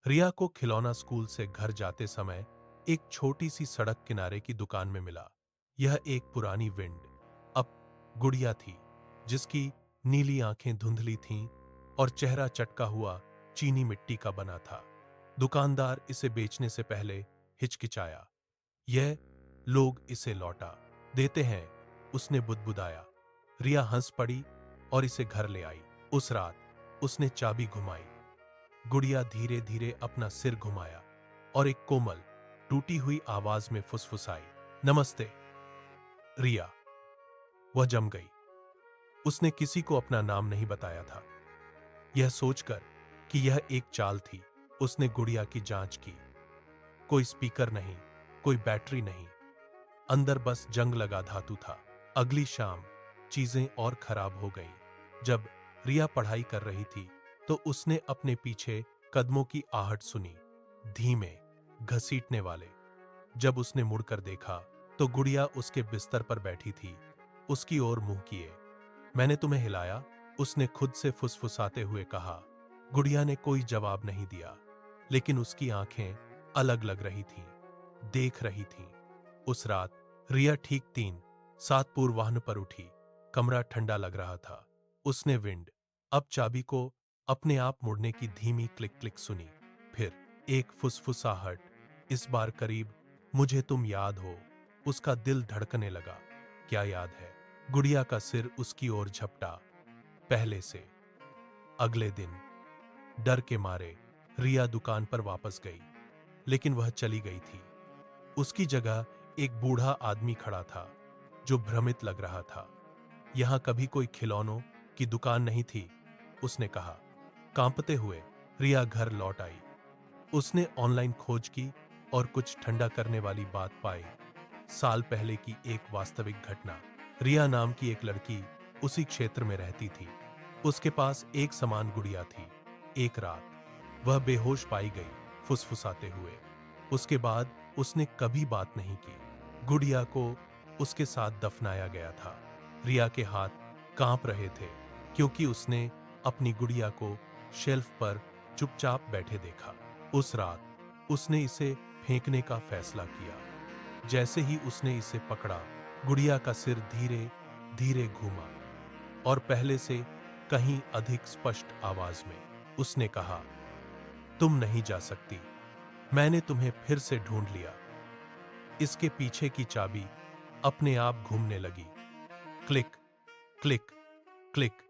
रिया को खिलौना स्कूल से घर जाते समय एक छोटी सी सड़क किनारे की दुकान में मिला। यह एक पुरानी विंड अप गुड़िया थी, जिसकी नीली आंखें धुंधली थीं और चेहरा चटका हुआ चीनी मिट्टी का बना था। दुकानदार इसे बेचने से पहले हिचकिचाया। यह लोग इसे लौटा देते हैं, उसने बुदबुदाया। रिया हंस पड़ी और इसे घर ले आई। उस रात उसने चाबी घुमाई। गुड़िया धीरे धीरे अपना सिर घुमाया और एक कोमल टूटी हुई आवाज में फुसफुसाई, नमस्ते। रिया वह जम गई। उसने किसी को अपना नाम नहीं बताया था, यह सोचकर कि यह एक चाल थी। उसने गुड़िया की जांच की। कोई स्पीकर नहीं, कोई बैटरी नहीं, अंदर बस जंग लगा धातु था। अगली शाम चीजें और खराब हो गईं। जब रिया पढ़ाई कर रही थी तो उसने अपने पीछे कदमों की आहट सुनी, धीमे, घसीटने वाले। जब उसने मुड़कर देखा तो गुड़िया उसके बिस्तर पर बैठी थी, उसकी ओर मुंह किए। मैंने तुम्हें हिलाया, उसने खुद से फुसफुसाते हुए कहा। गुड़िया ने कोई जवाब नहीं दिया, लेकिन उसकी आंखें अलग लग रही थीं, देख रही थीं। उस रात रिया ठीक 3-7 पूर्वाह्न पर उठी। कमरा ठंडा लग रहा था। उसने विंड अब चाबी को अपने आप मुड़ने की धीमी क्लिक क्लिक सुनी। फिर एक फुसफुसाहट, इस बार करीब, मुझे तुम याद हो। उसका दिल धड़कने लगा। क्या याद है? गुड़िया का सिर उसकी ओर झपटा। पहले से। अगले दिन डर के मारे रिया दुकान पर वापस गई, लेकिन वह चली गई थी। उसकी जगह एक बूढ़ा आदमी खड़ा था, जो भ्रमित लग रहा था। यहां कभी कोई खिलौनों की दुकान नहीं थी, उसने कहा। कांपते हुए रिया घर लौट आई। उसने ऑनलाइन खोज की और कुछ ठंडा करने वाली बात पाई। साल पहले की एक वास्तविक घटना। रिया नाम की एक लड़की उसी क्षेत्र में रहती थी। उसके पास एक समान गुड़िया थी। एक रात वह बेहोश पाई गई, फुसफुसाते हुए। उसके बाद उसने कभी बात नहीं की। गुड़िया को उसके साथ दफनाया गया था। रिया के हाथ कांप रहे थे, क्योंकि उसने अपनी गुड़िया को शेल्फ पर चुपचाप बैठे देखा। उस रात उसने इसे फेंकने का फैसला किया। जैसे ही उसने इसे पकड़ा, गुड़िया का सिर धीरे धीरे घूमा और पहले से कहीं अधिक स्पष्ट आवाज में उसने कहा, तुम नहीं जा सकती, मैंने तुम्हें फिर से ढूंढ लिया। इसके पीछे की चाबी अपने आप घूमने लगी। Click click click.